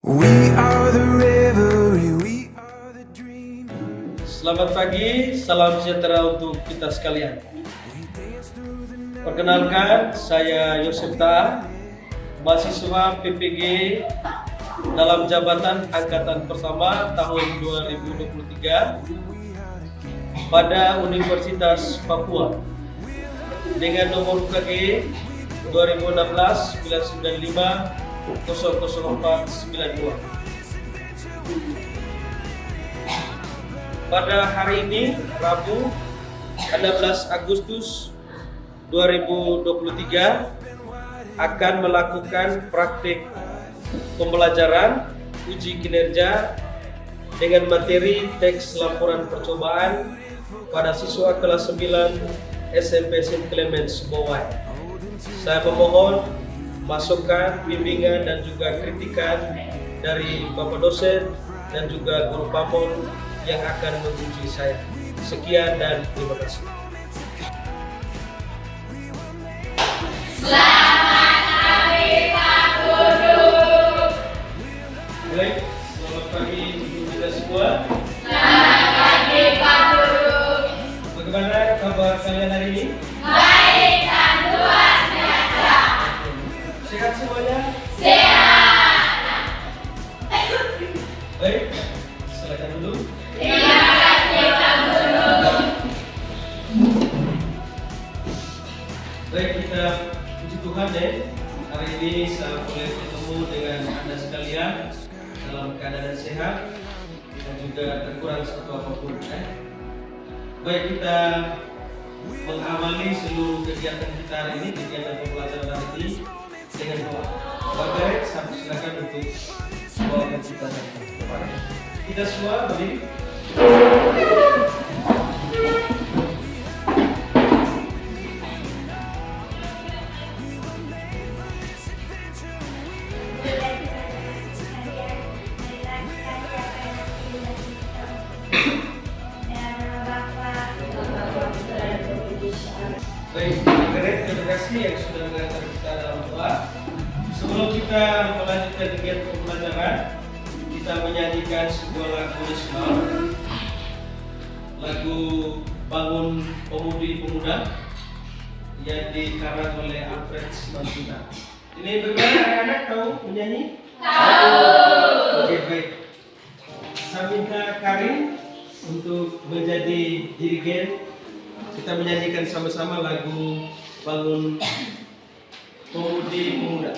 We are the reverie, we are the dream. Selamat pagi, salam sejahtera untuk kita sekalian. Perkenalkan, saya Yosef Ta, mahasiswa PPG dalam jabatan angkatan pertama tahun 2023 pada Universitas Papua dengan nomor UKG 2016 995 00492. Pada hari ini, Rabu 16 Agustus 2023 akan melakukan praktik pembelajaran uji kinerja dengan materi teks laporan percobaan pada siswa kelas 9 SMP St. Clements Bowai. Saya memohon masukan, bimbingan, dan juga kritikan dari Bapak dosen dan juga guru pamong yang akan menguji saya. Sekian dan terima kasih. Selamat hari Pak Guru. Baik, selamat pagi untuk kita semua. Selamat pagi Pak Guru. Bagaimana kabar kalian hari ini? Baik dan luar biasa. Sehat semuanya? Sehat. Baik, silakan dulu. Terima kasih Pak Guru. Baik, kita puji Tuhan deh. Hari ini saya boleh bertemu dengan Anda sekalian dalam keadaan sehat dan juga terkurang satu apapun. Baik, kita mengawali seluruh kegiatan kita hari ini, kegiatan pembelajaran hari ini dengan doa. Bapak, saya silakan untuk doakan kita kepada kita semua berdiri. Baik, terima kasih yang sudah mengajar kita dalam doa. Sebelum kita melanjutkan kegiatan pembelajaran, kita menyanyikan sebuah lagu nasional, lagu Bangun Pemudi Pemuda yang dikarang oleh Alfred Simanjuntak. Ini bagaimana anak-anak tahu menyanyi? Tahu. Oke, baik. Saya minta Karin untuk menjadi dirigen. Kita menyanyikan sama-sama lagu Bangun Pemudi Pemuda.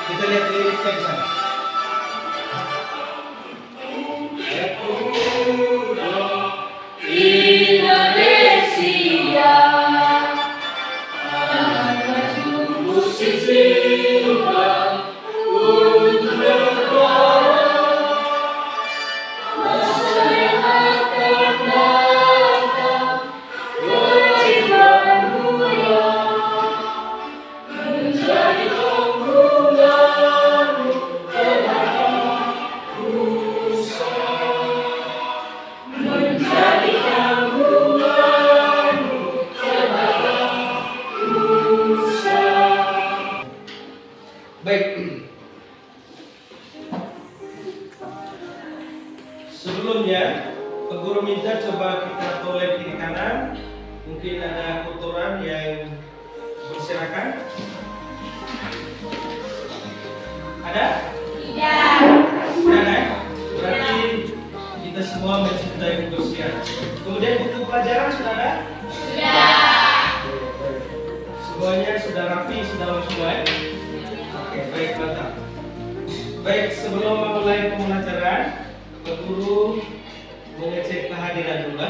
Kita lihat liriknya di sana. Indonesia akan maju musisi muda untuk negara. Masa yang akan datang kewajiban mulia menjadi tanggunganmu terhadap bangsa. Menjadi tanggunganmu terhadap bangsa. Baik. Sebelumnya, Pak Guru minta coba kita toleh kiri kanan. Mungkin ada kotoran yang berserakan. Ada? Tidak. Tidak kan? Berarti kita semua mencintai kebersihan. Kemudian buku pelajaran sudah ada? Sudah. Semuanya sudah rapi, sudah langsung baik? Oke, baik, mantap. Baik, sebelum memulai pembelajaran, Pak Guru mengecek kehadiran dulu,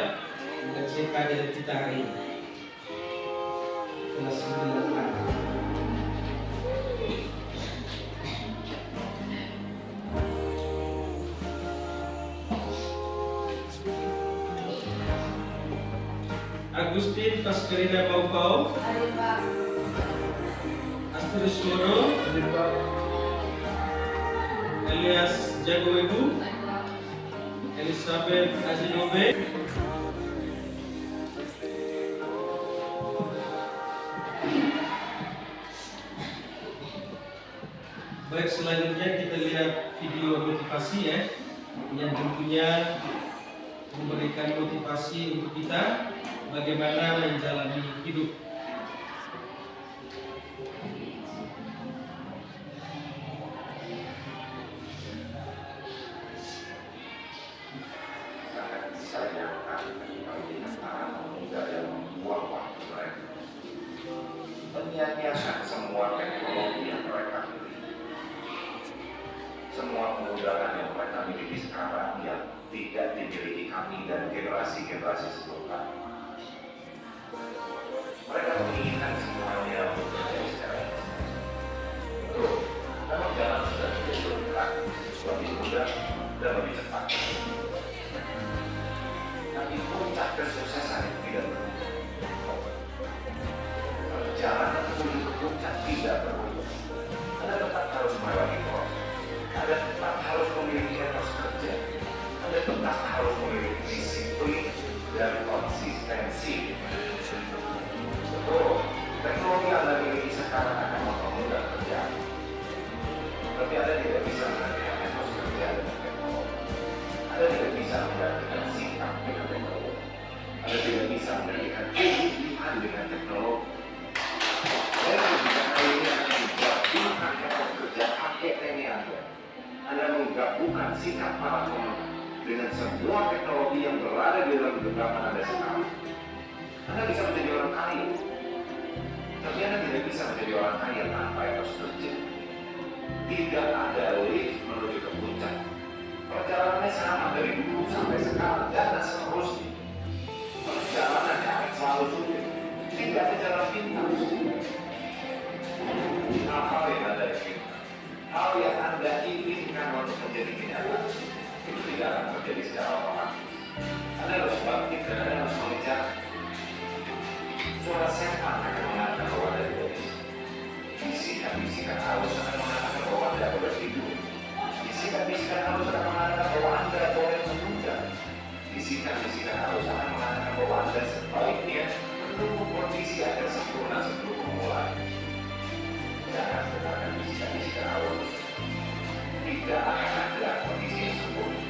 mengecek kehadiran kita hari ini. Kelas 9 A. Agustin Paskerina Baupau, Hari Pak. Kriswono alias Jago Ibu, Elizabeth Azinobe, baik, selanjutnya kita lihat video motivasi ya, yang tentunya memberikan motivasi untuk kita bagaimana menjalani hidup. Menyia-nyiakan semua teknologi yang mereka miliki, semua kemudahan yang mereka miliki sekarang yang tidak dimiliki kami dan generasi-generasi sebelum kami. Mereka menginginkan semuanya menjadi secara betul. Namun jalan sudah ditentukan lebih mudah dan lebih cepat. Tapi puncak kesuksesan itu tidak berhenti. Perjalanan menuju ke puncak tidak berhenti. Anda tetap harus melewati proses. Anda tetap harus memiliki etos kerja. Anda tetap harus memiliki disiplin dan konsistensi. Betul, teknologi Anda miliki sekarang akan mempermudah kerja. Tapi Anda tidak bisa menggantikan etos kerja dengan teknologi. Anda tidak bisa menggantikan sikap dengan teknologi. Anda tidak bisa menggantikan kehidupan dengan teknologi. Anda tidak bisa menggabungkan etos kerja pakai TNI Anda. Anda menggabungkan sikap para pemenang dengan semua teknologi yang berada di dalam genggaman Anda sekarang. Anda bisa menjadi orang kaya, tapi Anda tidak bisa menjadi orang kaya tanpa etos kerja. Tidak ada lift menuju ke puncak. Perjalanannya sama dari dulu sampai sekarang dan seterusnya. Perjalanannya akan selalu sulit. Tidak ada jalan pintas. Apa yang Anda inginkan? Hal yang Anda inginkan untuk menjadi kenyataan itu tidak akan terjadi secara otomatis. Anda harus bangkit dan Anda harus mengejar. Suara setan akan mengatakan bahwa Anda tidak bisa. Bisikan-bisikan halus akan mengatakan bahwa Anda boleh tidur. Bisikan-bisikan halus akan mengatakan bahwa Anda boleh menunda. Bisikan-bisikan halus akan mengatakan bahwa Anda sebaiknya menunggu kondisi Anda sempurna sebelum memulai. Jangan dengarkan bisikan-bisikan halus. Tidak akan ada kondisi yang sempurna.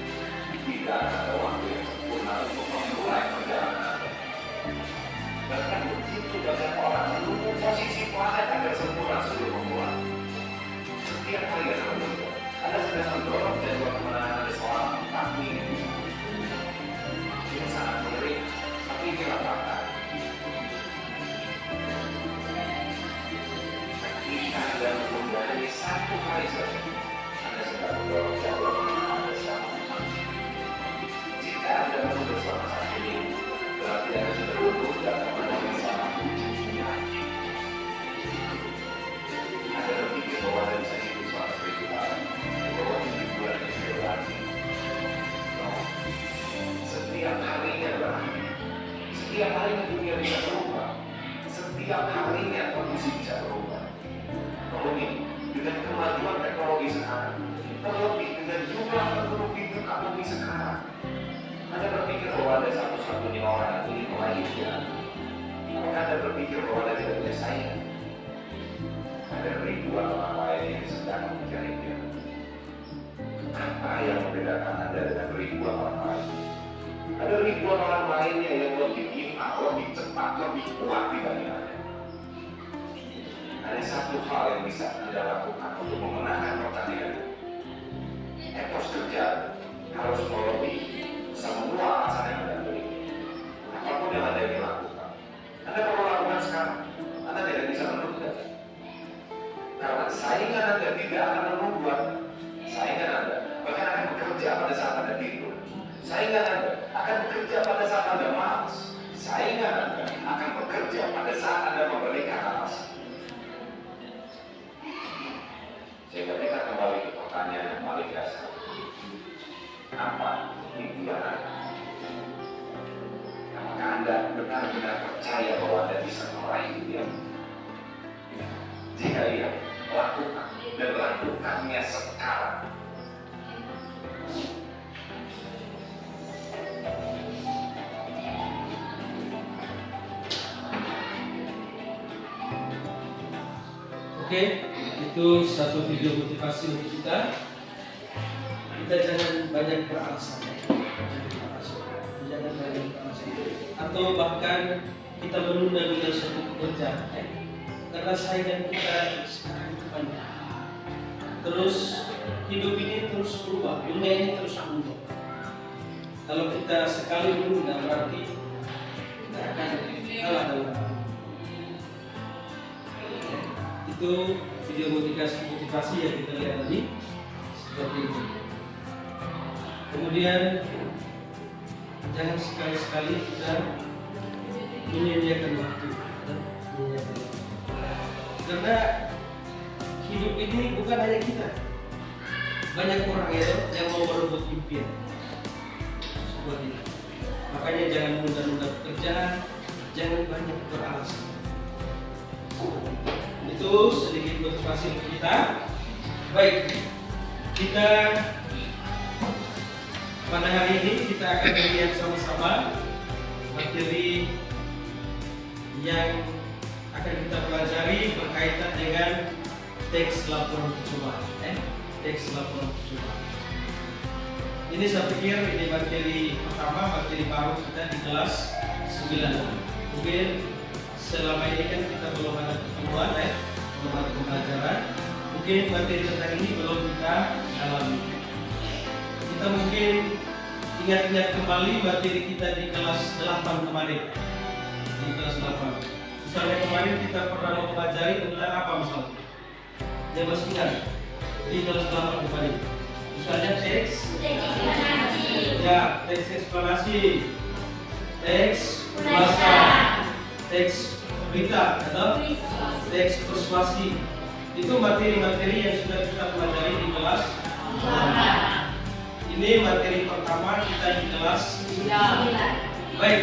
Tidak akan ada waktu yang sempurna untuk memulai perjalanan Anda. Bahkan begitu banyak orang menunggu posisi planet agar sempurna sebelum memulai. Setiap kali Anda menunggu, Anda sedang mendorong jadwal kemenangan Anda selama 4 minggu. Ini sangat mengerikan, tapi inilah fakta. Ketika Anda menunda hanya 1 kali saja, Anda sedang mendorong jadwal kemenangan Anda selama 4 minggu. Jika Anda menunda selama 1 minggu, berarti Anda sudah menunda kemenangan selama 7 bulan. Anda berpikir bahwa Anda bisa hidup selama 1000 tahun, bahwa 7 bulan itu sudah berarti. Setiap harinya berarti. Setiap harinya dunia bisa berubah. Setiap harinya kondisi bisa berubah. Terlebih dengan kemajuan teknologi sekarang, terlebih dengan jumlah penduduk di muka bumi sekarang, Anda berpikir bahwa Anda satu-satunya orang yang ingin melainnya. Apakah Anda berpikir bahwa Anda tidak punya saingan? Ada ribuan orang lain yang sedang mencarinya. Apa yang membedakan Anda dengan ribuan orang lain? Ada ribuan orang lainnya yang lebih pintar, lebih cepat, lebih kuat dibanding Anda. Ada satu hal yang bisa Anda lakukan untuk memenangkan pertandingan. Etos kerja harus melebihi semua alasan yang Anda miliki. Apapun yang Anda ingin lakukan, Anda perlu lakukan sekarang. Anda tidak bisa menunda. Karena saingan Anda tidak akan menunggu. Saingan Anda bahkan akan bekerja pada saat Anda tidur. Saingan Anda akan bekerja pada saat Anda malas. Saingan Anda akan bekerja pada saat Anda memberikan alasan. Sehingga kita kembali ke pertanyaan yang paling dasar. Apa impian Anda? Apakah Anda benar-benar percaya bahwa Anda bisa meraih impian? Jika iya, lakukan dan lakukannya sekarang. Oke, itu satu video motivasi untuk kita. Kita jangan banyak beralasan, jangan banyak beralasan, atau bahkan kita menunda-nunda suatu pekerjaan, karena saingan kita sekarang itu banyak. Terus hidup ini terus berubah, dunia ini terus berubah. Kalau kita sekali menunda, berarti kita akan kalah dalam. Itu video motivasi yang kita lihat tadi seperti ini. Kemudian jangan sekali-sekali kita menyia-nyiakan waktu, karena hidup ini bukan hanya kita, banyak orang yang mau merebut impian seperti ini. Makanya jangan menunda-nunda pekerjaan, jangan banyak beralasan. Itu sedikit motivasi untuk kita. Baik, kita pada hari ini kita akan melihat sama-sama materi yang akan kita pelajari berkaitan dengan teks laporan percobaan. Teks laporan percobaan. Ini saya pikir ini materi pertama, materi baru kita di kelas 9. Mungkin selama ini kan kita belum ada pertemuan, belum ada pembelajaran. Mungkin materi tentang ini belum kita dalami. Kita mungkin ingat-ingat kembali materi kita di kelas 8 kemarin. Di kelas 8. Misalnya kemarin kita pernah mempelajari tentang apa misalnya? Yang masih ingat? Di kelas 8 kemarin. Misalnya teks ya, teks eksplanasi, teks bahasa, teks berita atau teks persuasi. Itu materi-materi yang sudah kita pelajari di kelas 8. Ini materi pertama kita di kelas 9. Baik,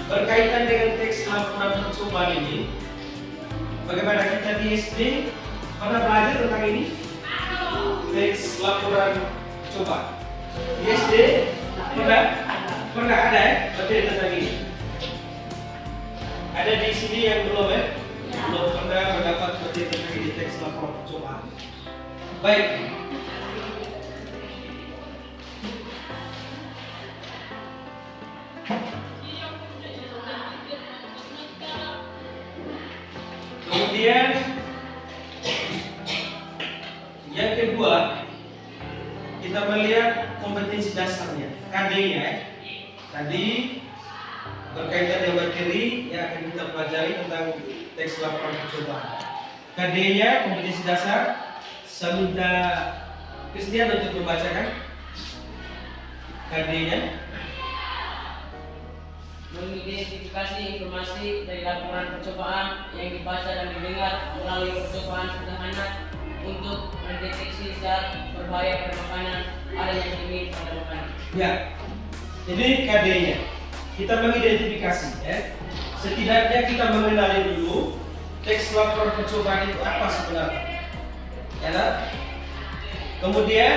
berkaitan dengan teks laporan percobaan ini, bagaimana kita di SD pernah belajar tentang ini? Teks laporan percobaan di SD pernah ada materi tentang ini. Ada di sini yang belum belum pernah mendapat materi tentang ini, teks laporan percobaan. Baik. Kemudian yang kedua, kita melihat kompetensi dasarnya, KD-nya. Tadi berkaitan dengan materi yang akan kita pelajari tentang teks laporan percobaan. KD-nya, kompetensi dasar. Saya minta Christian untuk membacakan KD-nya. Mengidentifikasi informasi dari laporan percobaan yang dibaca dan didengar melalui percobaan sederhana untuk mendeteksi zat berbahaya pada makanan, adanya kimia pada makanan. Ya, ini KD-nya. Kita mengidentifikasi, setidaknya kita mengenali dulu teks laporan percobaan itu apa sebenarnya. Ya, kemudian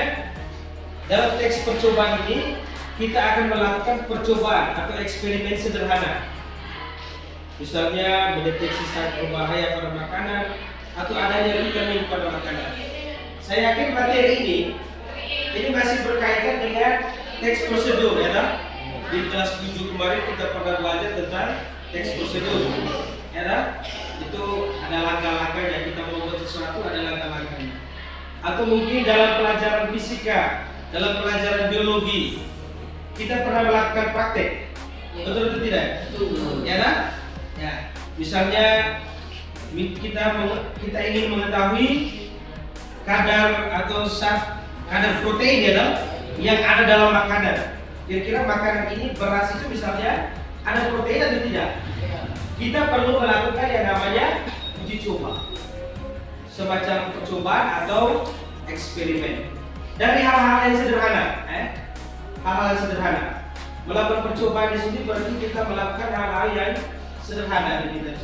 dalam teks percobaan ini kita akan melakukan percobaan atau eksperimen sederhana. Misalnya mendeteksi zat berbahaya pada makanan atau adanya vitamin pada makanan. Saya yakin materi ini masih berkaitan dengan teks prosedur, ya. Di kelas 7 kemarin kita pernah belajar tentang teks prosedur, ya. Itu ada langkah-langkahnya, kita membuat sesuatu ada langkah-langkahnya. Atau mungkin dalam pelajaran fisika, dalam pelajaran biologi, kita pernah melakukan praktek, betul atau tidak? Betul. Ya, ya. Misalnya kita ingin mengetahui kadar atau kadar protein yang ada dalam makanan. Kira-kira makanan ini beras itu misalnya ada protein atau tidak? Kita perlu melakukan yang namanya uji coba, semacam percobaan atau eksperimen dari hal-hal yang sederhana. Hal-hal yang sederhana. Melakukan percobaan di sini berarti kita melakukan hal-hal yang sederhana di kita.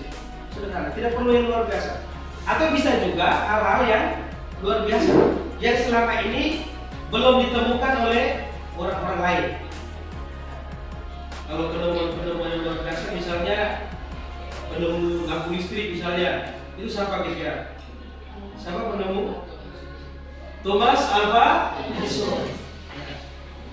Sederhana, tidak perlu yang luar biasa. Atau bisa juga hal-hal yang luar biasa yang selama ini belum ditemukan oleh orang-orang lain. Kalau penemuan yang luar biasa, misalnya penemu lampu listrik misalnya, itu siapa kira-kira? Siapa penemu? Thomas Alva Edison.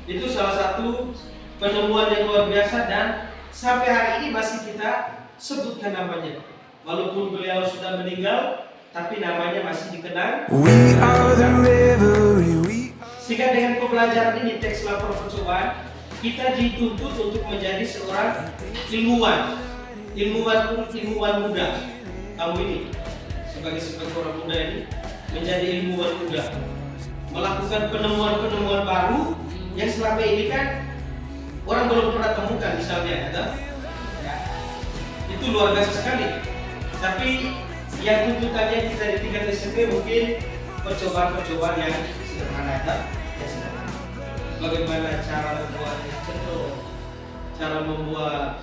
Itu salah satu penemuan yang luar biasa dan sampai hari ini masih kita sebutkan namanya. Walaupun beliau sudah meninggal, tapi namanya masih dikenang. We are the reverie, we Sehingga dengan pembelajaran ini teks laporan percobaan, kita dituntut untuk menjadi seorang ilmuwan muda. Kamu ini sebagai orang muda ini menjadi ilmuwan muda, melakukan penemuan baru yang selama ini kan orang belum pernah temukan misalnya, ya. Itu luar biasa sekali. Tapi yang tuntutannya kita di tingkat SMP mungkin percobaan yang sederhana, ya. Bagaimana cara membuat cendol, cara membuat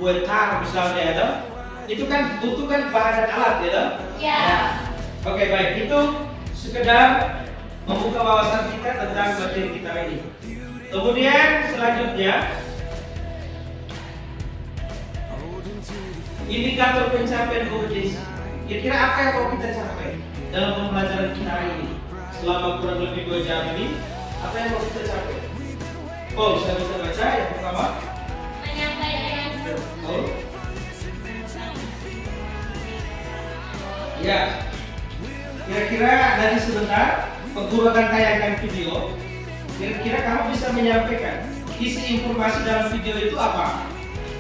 kue tar misalnya, ya. Itu kan butuhkan bahan dan alat, ya. Ya. Oke, baik, itu sekedar membuka wawasan kita tentang materi kita ini. Kemudian selanjutnya indikator pencapaian kompetensi. Kira-kira apa yang mau kita capai dalam pembelajaran kita hari ini? Selama kurang lebih 2 jam ini, apa yang mau kita capai? Oh, saya bisa baca yang pertama. Penyampaian. Oh. Ya. Kira-kira dari sebentar guru akan tayangkan video. Kira-kira kamu bisa menyampaikan isi informasi dalam video itu apa?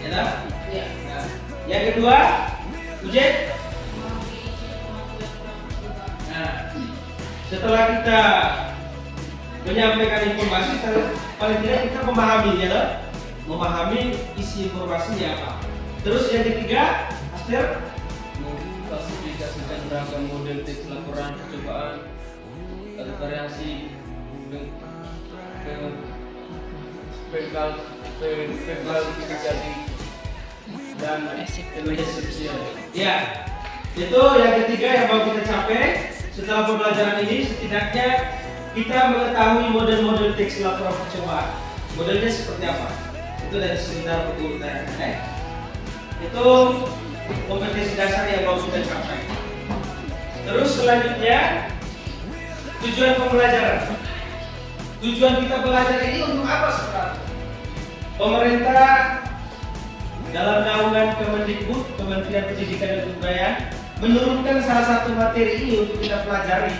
Ya, dah? Ya. Nah, yang kedua, Ujen. Nah, setelah kita menyampaikan informasi, paling tidak kita memahami, ya, dah? Memahami isi informasinya apa. Terus yang ketiga, Aster. Klasifikasikan beragam model teks laporan percobaan, variasi verifikasi dan eksepsi. Ya, itu yang ketiga yang mau kita capai setelah pembelajaran ini. Setidaknya kita mengetahui model-model teks laporan percobaan. Modelnya seperti apa? Itu dari sekitar urutan. Itu kompetensi dasar yang mau kita capai. Terus selanjutnya tujuan pembelajaran. Tujuan kita belajar ini untuk apa sebenarnya? Pemerintah dalam naungan Kemendikbud, Kementerian Pendidikan dan Kebudayaan, menurunkan salah satu materi ini untuk kita pelajari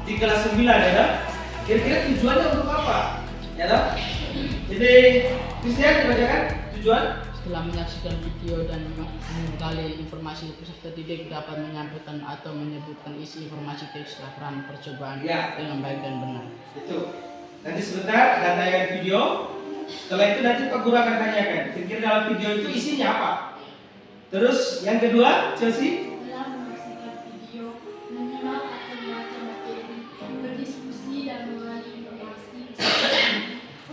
di kelas 9, ya. Kira-kira tujuannya untuk apa? Ya, toh? Jadi, Christian dibacakan tujuan. Setelah menyaksikan video dan menggali informasi, peserta didik dapat menyampaikan atau menyebutkan isi informasi teks laporan percobaan Ya. dengan baik dan benar. Itu. Nanti sebentar akan tayangkan video. Setelah itu nanti Pak Guru akan tanyakan, kira-kira dalam video itu isinya apa. Terus yang kedua, Chelsea. Dalam menyaksikan video, menyimak atau membaca materi, berdiskusi dan mengenali informasi,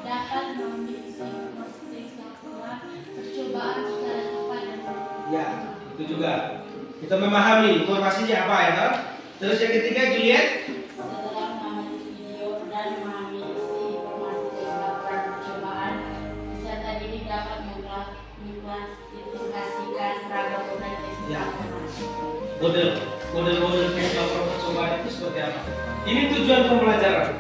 dapat mengambil isi informasi teks laporan percobaan secara tepat dan benar. Ya, itu juga. Kita memahami informasinya apa, ya toh? Terus yang ketiga, Juliet. Setelah mengamati video dan memahami isi informasi teks laporan percobaan, peserta didik dapat mengklasifikasikan ragam model teks Ya. laporan. Model teks laporan percobaan itu seperti apa? Ini tujuan pembelajaran.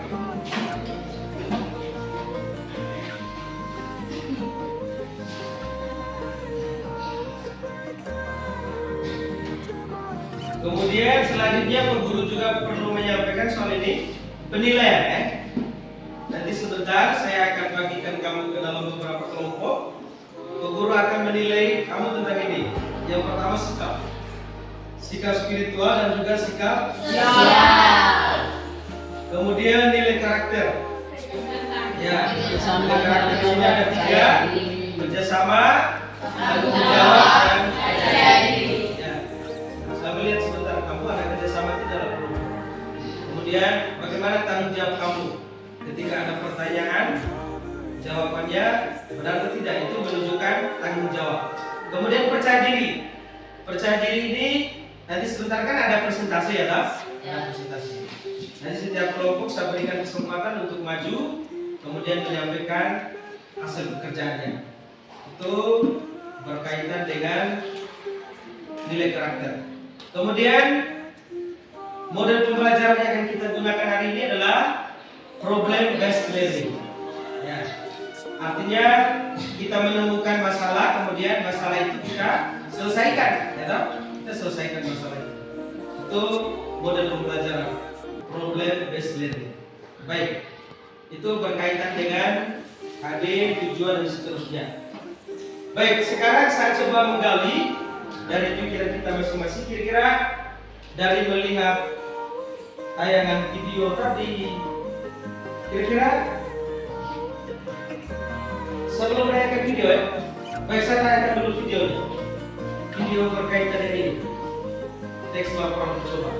Kemudian selanjutnya Pak Guru juga perlu menyampaikan soal ini penilaian, ya. Nanti sebentar saya akan bagikan kamu ke dalam beberapa kelompok. Pak Guru akan menilai kamu tentang ini. Yang pertama sikap spiritual dan juga sikap Kemudian nilai karakter. Ya, nilai karakter ini ada 3: kerjasama, tanggung jawab, dan percaya diri. Ya. Saya melihat sebentar kamu ada kerjasama tidak dalam kelompok. Kemudian bagaimana tanggung jawab kamu ketika ada pertanyaan, jawabannya benar atau tidak, itu menunjukkan tanggung jawab. Kemudian percaya diri. Percaya diri ini Nanti sebentar kan ada presentasi ya, Kak? Ya. Ada presentasi. Nanti setiap kelompok saya berikan kesempatan untuk maju, kemudian menyampaikan hasil pekerjaannya. Itu berkaitan dengan nilai karakter. Kemudian model pembelajaran yang akan kita gunakan hari ini adalah problem based learning. Ya. Artinya kita menemukan masalah, kemudian masalah itu kita selesaikan, ya toh? Kita selesaikan masalah itu. Itu model pembelajaran problem based learning. Baik, itu berkaitan dengan HD, tujuan dan seterusnya. Baik, sekarang saya coba menggali dari pikiran kita masing-masing. Kira-kira dari melihat tayangan video tadi, kira-kira sebelum menayangkan video ya, baik saya tayangkan dulu videonya. Video berkaitan dengan ini, teks laporan percobaan.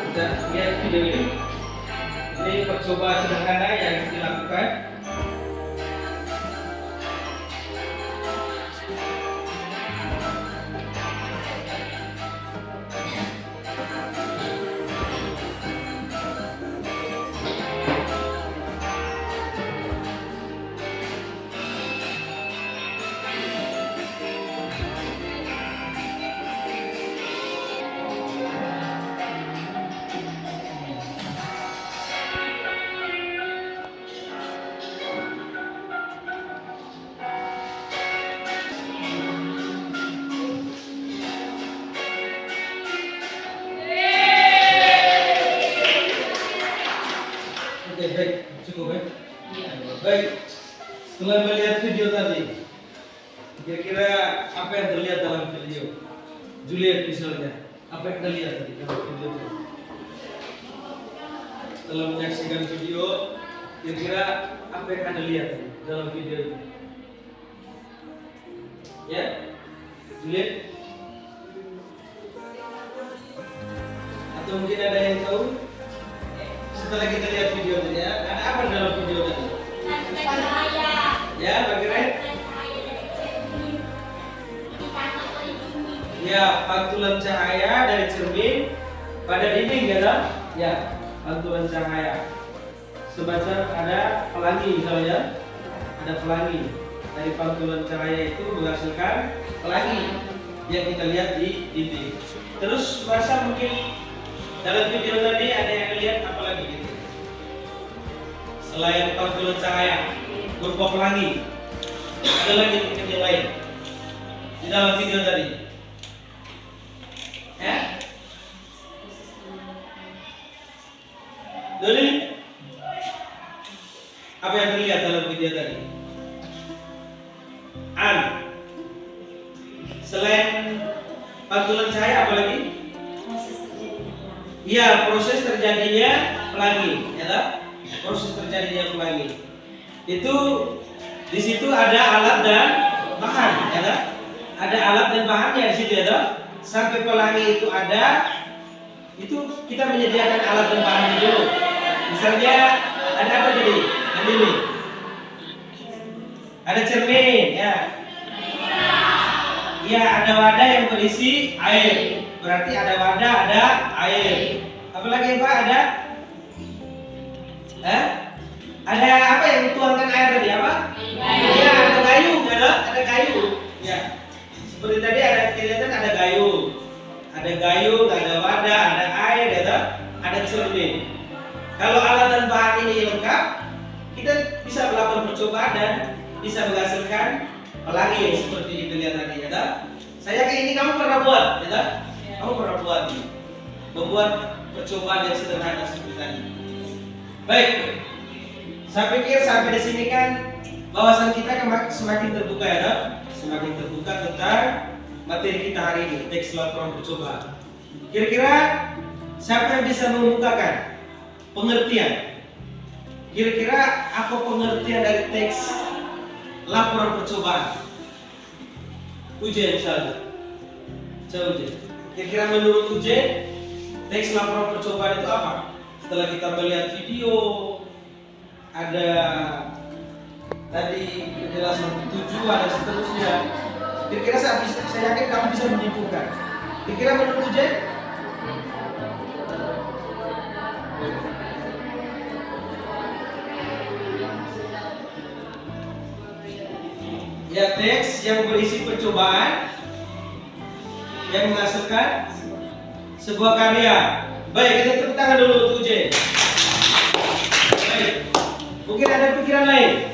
Kita lihat video ini. Ini percobaan sederhana yang dilakukan. Oke, baik, cukup ya. Baik, setelah melihat video tadi, kira-kira apa yang terlihat dalam video? Juliet misalnya, apa yang terlihat tadi dalam video tadi? Setelah menyaksikan video, kira-kira apa yang Anda lihat tadi dalam video itu? Ya, Juliet? Atau mungkin ada yang tahu? Setelah kita lihat video tadi ya, ada apa dalam video tadi? Ya, bagaimana? Ya, pantulan cahaya dari cermin pada dinding ya, toh? Ya, pantulan cahaya. Semacam ada pelangi misalnya, ada pelangi dari pantulan cahaya itu menghasilkan pelangi yang kita lihat di dinding. Terus masa mungkin dalam video tadi ada yang lihat apa lagi gitu? Selain pantulan cahaya berupa pelangi, ada lagi mungkin yang lain di dalam video tadi? Ya? Dodi, apa yang terlihat dalam video tadi? Selain pantulan cahaya apa lagi? Iya, proses terjadinya pelangi, ya toh? Proses terjadinya pelangi. Itu di situ ada alat dan bahan, ya toh? Ada alat dan bahannya di situ, ya toh? Sampai pelangi itu ada, itu kita menyediakan alat dan bahannya dulu. Misalnya ada apa tadi? Ada ini. Ada cermin, ya. Ya, ada wadah yang berisi air. Berarti ada wadah, ada air. Apalagi Pak ada? Ada apa yang dituangkan air tadi apa? Ya, ada gayung, ada gayung. Ya. Seperti tadi ada kelihatan ada gayung. Ada gayung, ada wadah, ada air, ada cermin. Kalau alat dan bahan ini lengkap, kita bisa melakukan percobaan dan bisa menghasilkan pelangi seperti kita lihat tadi, ya. Saya yakin ini kamu pernah buat, ya. Kamu pernah buat ini, membuat percobaan yang sederhana seperti tadi. Baik, saya pikir sampai di sini kan wawasan kita semakin terbuka, ya, semakin terbuka tentang materi kita hari ini, teks laporan percobaan. Kira-kira siapa yang bisa mengemukakan pengertian? Kira-kira apa pengertian dari teks laporan percobaan? Ujian misalnya, coba ujian. Kira-kira menurut UJ, teks laporan percobaan itu apa? Setelah kita melihat video, ada tadi penjelasan tujuan dan seterusnya. Kira-kira saya yakin kamu bisa menyimpulkan. Kira-kira menurut UJ? Ya, teks yang berisi percobaan yang menghasilkan sebuah karya. Baik, kita tepuk tangan dulu untuk UJ. Baik. Mungkin ada pikiran lain?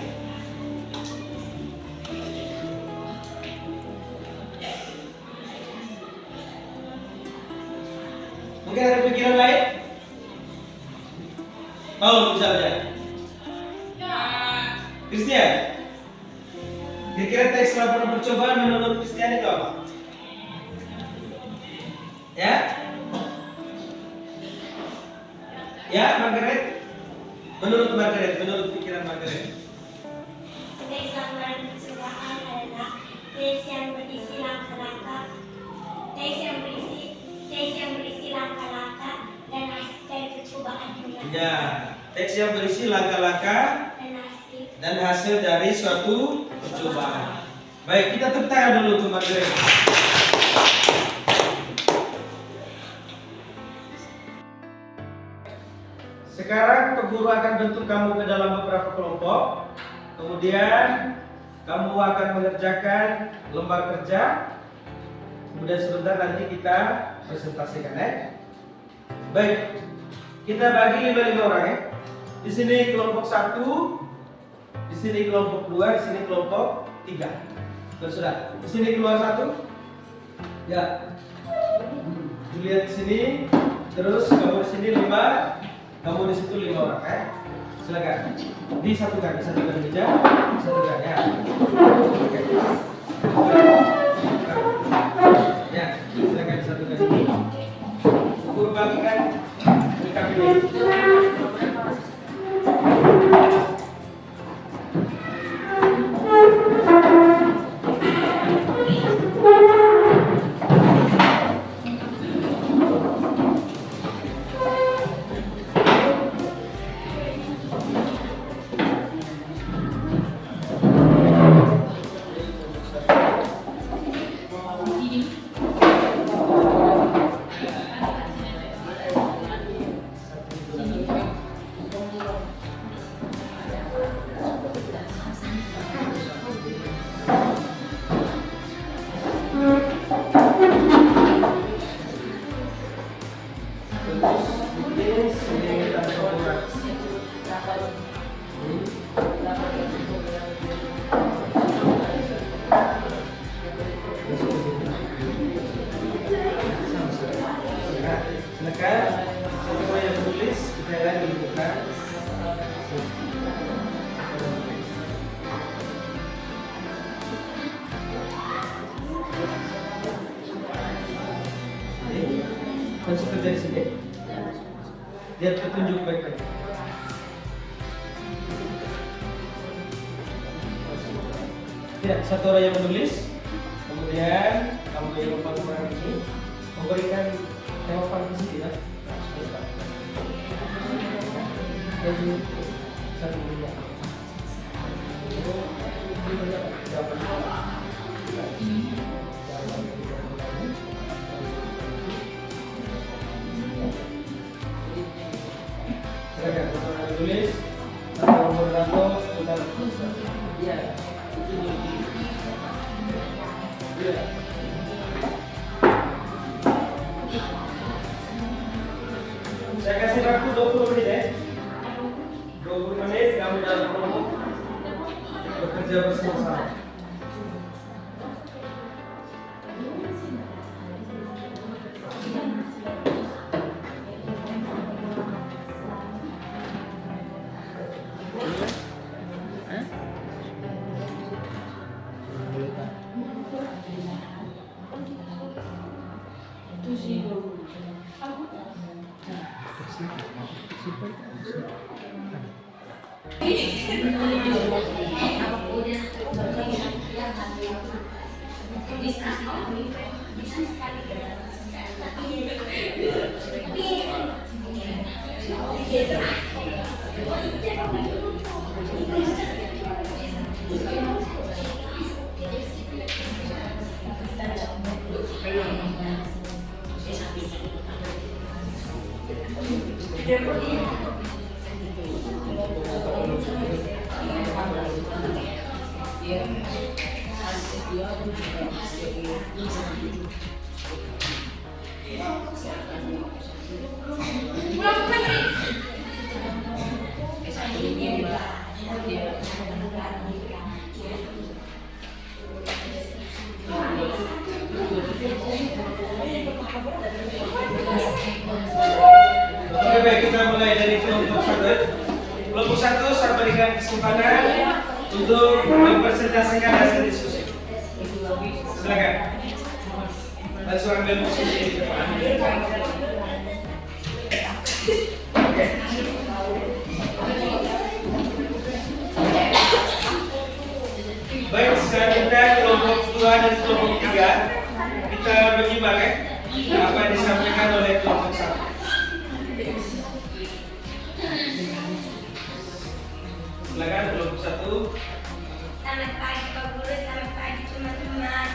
Mungkin ada pikiran lain? Paul misalnya. Christian. Kira-kira teks laporan percobaan menurut Christian itu apa? Ya? Ya, Margaret? Menurut Margaret, menurut pikiran Margaret. Teks laporan percobaan adalah teks yang berisi langkah-langkah, dan hasil dari percobaan juga. Ya, teks yang berisi langkah-langkah dan hasil dari suatu percobaan. Baik, kita tepuk tangan dulu untuk Margaret. Sekarang guru akan bentuk kamu ke dalam beberapa kelompok. Kemudian kamu akan mengerjakan lembar kerja. Kemudian sebentar nanti kita presentasikan ya. Baik, kita bagi 5 orang ya. Di sini kelompok 1, di sini kelompok 2, di sini kelompok 3. Sudah. Di sini keluar 1. Ya. Dilihat di sini. Terus kamu di sini 5. Kamu di situ 5 orang ya. Silakan. Disatukan meja, disatukan ya. Oke. Ya, silakan disatukan ini. Guru bagikan rekap ini. Masuk kerja di sini. Lihat petunjuk baik-baik. Tidak, satu orang yang menulis, kemudian kamu yang membangun ini, memberikan jawaban di sini ya. Jadi satu menit. Tulis atau moderator sudah ya. Saya kasih waktu 20 menit ya. 20 menit kamu dalam kelompok bekerja bersama-sama. Oke, baik, kita mulai dari kelompok 1. Kelompok 1 saya berikan kesempatan untuk mempresentasikan hasil diskusi. Silakan. Langsung ambil posisi di depan. Oke. Baik, selanjutnya kelompok 2 dan kelompok 3 kita menyimak apa yang disampaikan oleh kelompok 1. Silakan kelompok 1. Selamat pagi Pak Guru, selamat pagi teman-teman.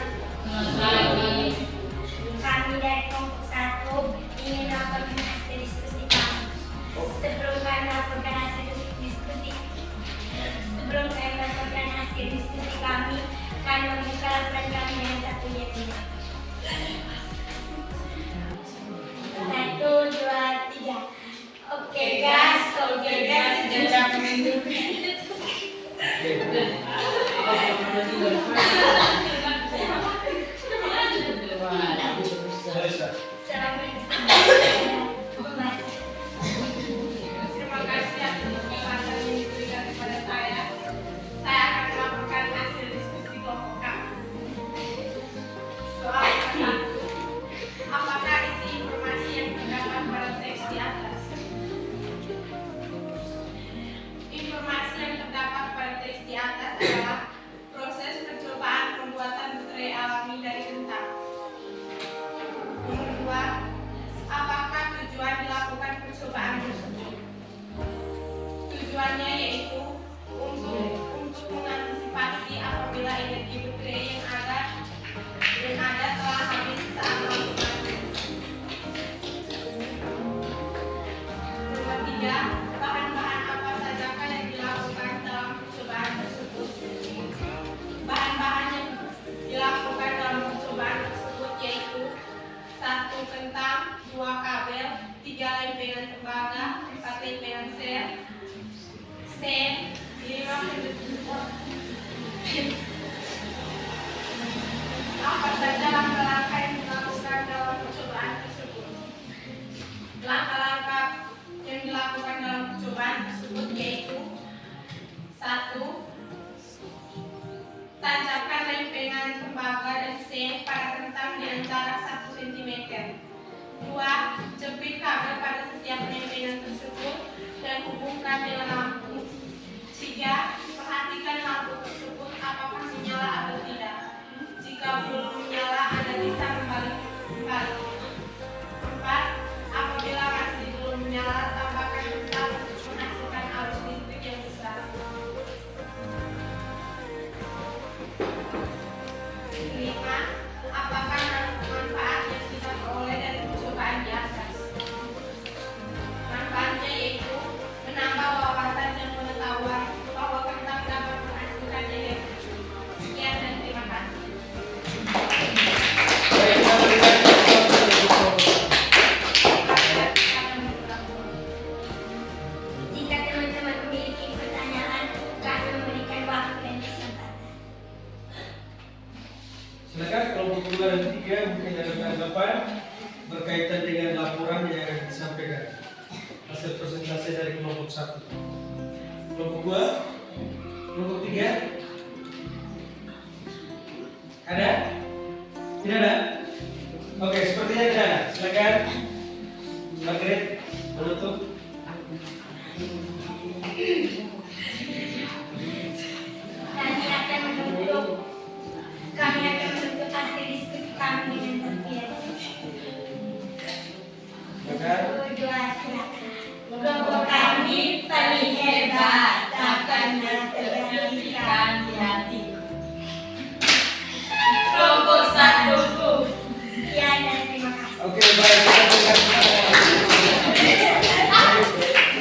Kami dari kelompok 1 ingin melaporkan hasil diskusi kami. Sebelum kami melaporkan hasil diskusi kami akan membuka laporan kami dengan satunya ini. 1, 2, 3. Oke gas, Terima kasih atas kesempatan yang diberikan kepada saya. Saya akan melaporkan hasil diskusi kelompok kami. Soal 1. Apakah isi informasi yang terdapat pada teks di atas? Informasi yang terdapat pada teks di atas adalah proses percobaan pembuatan baterai alami dari kentang. Nomor 2. Apakah tujuan dilakukan percobaan tersebut? Tujuannya yaitu untuk mengantisipasi apabila energi baterai yang ada telah habis saat melakukan. Nomor 3. Bahan-bahan apa sajakah yang dilakukan dalam percobaan tersebut? Bahan-bahan yang dilakukan dalam percobaan tersebut yaitu 1 kentang, 2 kabel, 3 lempengan tembaga, 4 lempengan sel, C 5 apa saja langkah-langkah yang dilakukan dalam percobaan tersebut? Langkah-langkah yang dilakukan dalam percobaan tersebut yaitu 1. Tancapkan lempengan tembaga dan seng pada kentang di antara 1 cm. 2. Jepit kabel pada setiap lempengan tersebut dan hubungkan dengan lampu. 3. Perhatikan lampu tersebut apakah menyala atau tidak. Jika belum menyala, Anda bisa kembali. 4. Apabila masih belum menyala, tambahkan kentang untuk menghasilkan arus listrik yang besar. 5. Apakah manfaat yang kita peroleh dari percobaan di atas? Manfaatnya yaitu menambah wawasan dan pengetahuan bahwa kentang dapat menghasilkan energi. Sekian dan terima kasih. Baik, kita berikan Jika teman-teman memiliki pertanyaan, kami memberikan waktu dan kesempatan. Silakan kelompok 2 dan 3 mungkin ada tanggapan berkaitan dengan laporan yang akan disampaikan. Hasil presentasi dari kelompok 1. Kelompok 2, kelompok 3. Ada? Tidak ada? Oke, sepertinya tidak ada. Silakan Margaret menutup. Kami akan menuntut hasil diskusi kami dengan tertib. pagi paling hebat, takkan tergantikan di hati. Kelompok 1. Sekian dan terima kasih. Oke, baik. Kita berikan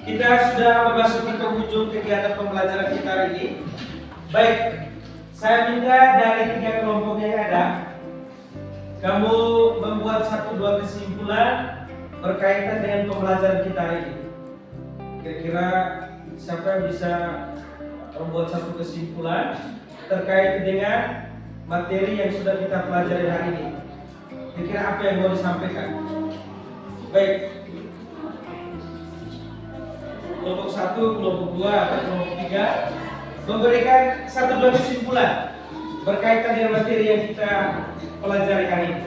kita sudah memasuki penghujung kegiatan pembelajaran kita hari ini. Baik, saya minta dari 3 kelompok yang ada, kamu membuat 1-2 kesimpulan berkaitan dengan pembelajaran kita hari ini. Kira-kira siapa yang bisa membuat 1 kesimpulan terkait dengan materi yang sudah kita pelajari hari ini? Kira-kira apa yang mau disampaikan? Baik, kelompok 1, kelompok 2, atau kelompok 3 memberikan 1-2 kesimpulan berkaitan dengan materi yang kita pelajari hari ini.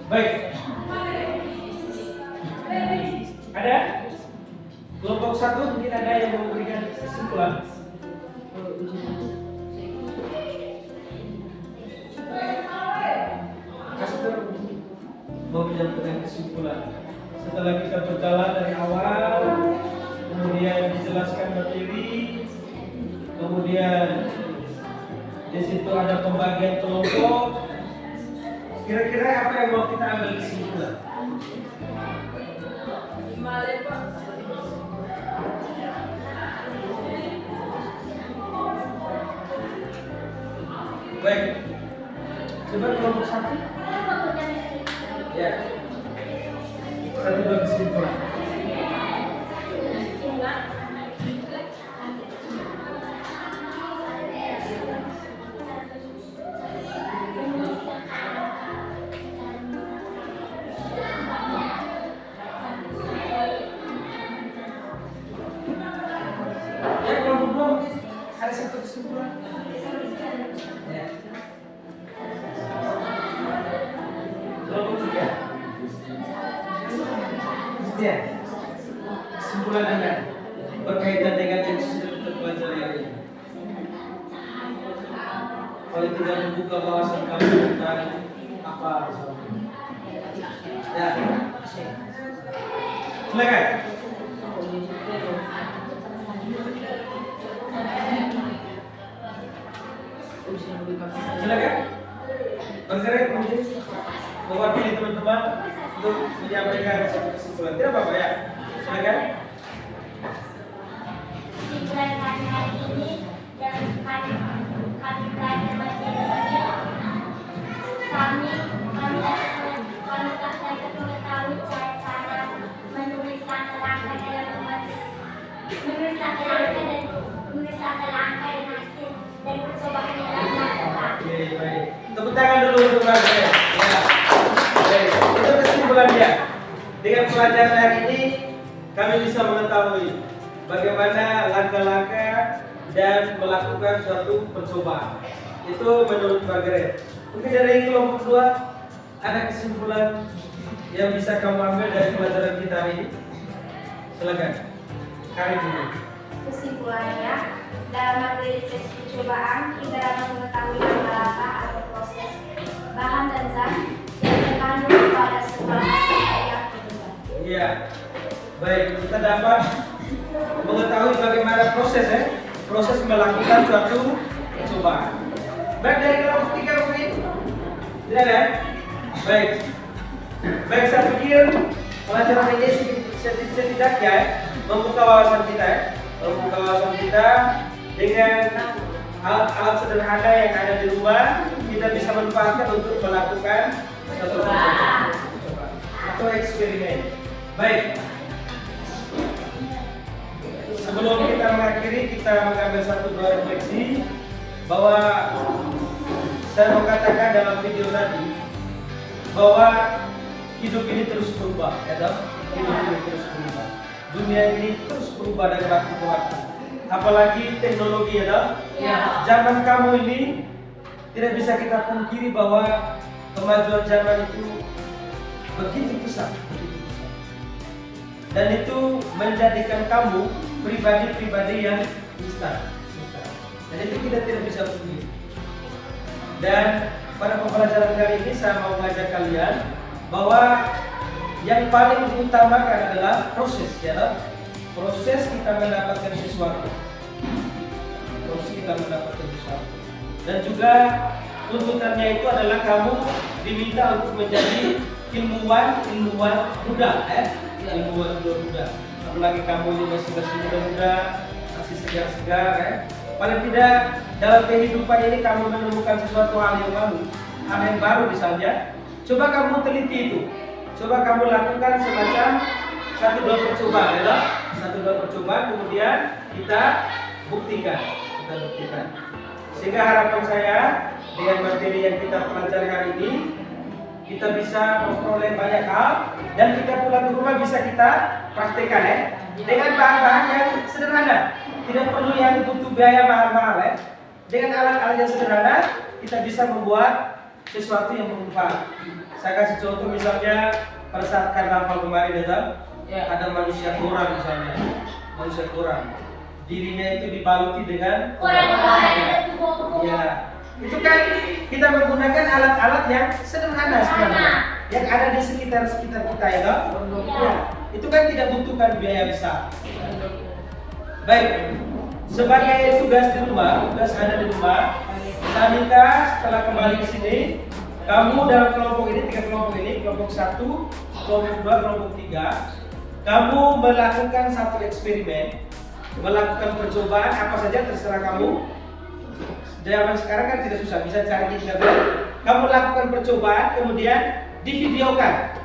Baik, ada kelompok 1 mungkin ada yang memberikan kesimpulan. Kasper mau menyampaikan kesimpulan setelah kita berjalan dari awal, kemudian dijelaskan materi, kemudian di situ ada pembagian kelompok. Kira-kira apa yang mau kita ambil kesimpulan? Baik, coba kelompok 1. Ya, 1-2 kesimpulan. Ya, kelompok 2 mungkin ada 1 kesimpulan. Ya. Kelompok 3. Ya, kesimpulan Anda berkaitan dengan yang sudah kita pelajari hari ini. Kalau tidak membuka wawasan kamu tentang apa? Ya, silakan. Silakan. Bergerak mungkin mewakili teman-teman untuk menyampaikan kesimpulan. Tidak apa-apa ya. Silakan. Kesimpulan kami hari ini dan kami belajar materi kami dapat mengetahui cara menulis langkah-langkah dalam menulis langkah-langkah dan hasil dan percobaan yang dilakukan. Oke, baik. Tepuk tangan dulu untuk Raja. Ya. Baik, itu kesimpulan dia. Dengan pelajaran hari ini kami bisa mengetahui bagaimana langkah-langkah dan melakukan suatu percobaan. Itu menurut Margaret. Mungkin dari kelompok 2 ada kesimpulan yang bisa kamu ambil dari pelajaran kita hari ini. Silakan. Kari dulu. Kesimpulannya, dalam materi tes percobaan kita dapat mengetahui langkah-langkah atau proses bahan dan zat yang terkandung pada sebuah hasil yang terbuat. Iya. Baik, kita dapat mengetahui bagaimana proses melakukan suatu percobaan. Baik, dari kelompok 3 mungkin tidak ada? Baik. Baik, saya pikir pelajaran ini setidaknya membuka wawasan kita, dengan alat-alat sederhana yang ada di rumah kita bisa manfaatkan untuk melakukan suatu percobaan atau eksperimen. Baik. Sebelum kita mengakhiri, kita mengambil 1-2 refleksi bahwa saya mau katakan dalam video tadi bahwa hidup ini terus berubah, ya toh? Hidup ini terus berubah. Dunia ini terus berubah dari waktu ke waktu. Apalagi teknologi, ya toh? Ya. Zaman kamu ini tidak bisa kita pungkiri bahwa kemajuan zaman itu begitu besar. Dan itu menjadikan kamu pribadi-pribadi yang instan. Dan itu kita tidak bisa pungkiri. Dan pada pembelajaran kali ini saya mau mengajak kalian bahwa yang paling diutamakan adalah proses, ya toh? Proses kita mendapatkan sesuatu. Proses kita mendapatkan sesuatu. Dan juga tuntutannya itu adalah kamu diminta untuk menjadi ilmuwan muda, ilmuwan muda. Apalagi kamu ini masih muda-muda, masih segar-segar, Paling tidak dalam kehidupan ini kamu menemukan sesuatu hal yang baru misalnya. Coba kamu teliti itu. Coba kamu lakukan semacam 1-2 percobaan, ya. 1-2 percobaan, kemudian kita buktikan. Sehingga harapan saya dengan materi yang kita pelajari hari ini, kita bisa memperoleh banyak hal dan kita pulang ke rumah bisa kita praktekkan, dengan bahan-bahan yang sederhana. Tidak perlu yang butuh biaya mahal-mahal, Dengan alat-alat yang sederhana kita bisa membuat sesuatu yang bermanfaat. Saya kasih contoh misalnya pada saat karnaval kemarin ada manusia kurang misalnya, manusia kurang. Dirinya itu dibaluti dengan ya. Itu kan kita menggunakan alat-alat yang sederhana sebenarnya, yang ada di sekitar kita, ya. Itu kan tidak butuhkan biaya besar. Baik, sebagai tugas di rumah, tugas ada di rumah, saya minta setelah kembali ke sini, kamu dalam kelompok ini, 3 kelompok ini, kelompok 1, kelompok 2, kelompok 3, kamu melakukan satu eksperimen, melakukan percobaan apa saja terserah kamu. Zaman sekarang kan tidak susah, bisa cari di internet. Kamu lakukan percobaan, kemudian divideokan,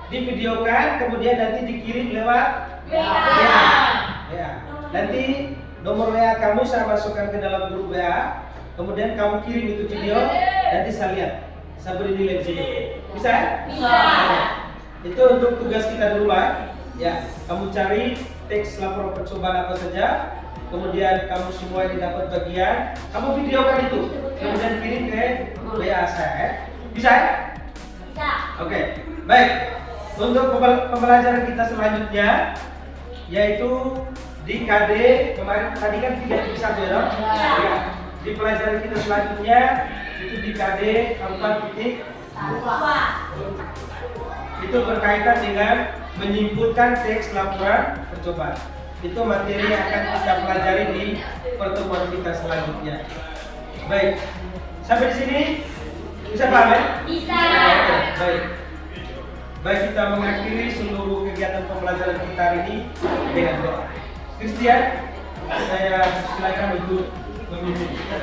divideokan, kemudian nanti dikirim lewat WA. Nanti nomor WA kamu saya masukkan ke dalam grup WA, kemudian kamu kirim itu video, nanti saya lihat, saya beri nilai di sini. Bisa? Bisa. Itu untuk tugas kita di rumah. Ya, kamu cari teks laporan percobaan apa saja, kemudian kamu semua ini dapat bagian, kamu videokan itu, kemudian kirim ke WA saya. Bisa? Bisa. Oke, baik. Untuk pembelajaran kita selanjutnya, yaitu di KD kemarin tadi kan 3.1 ya, ya. Di pelajaran kita selanjutnya itu di KD 4.2. Itu berkaitan dengan menyimpulkan teks laporan percobaan. Itu materi yang akan kita pelajari di pertemuan kita selanjutnya. Baik, sampai di sini bisa paham ya? Bisa. Baik. Baik, kita mengakhiri seluruh kegiatan pembelajaran kita hari ini dengan doa. Christian, saya silakan untuk memimpin kita.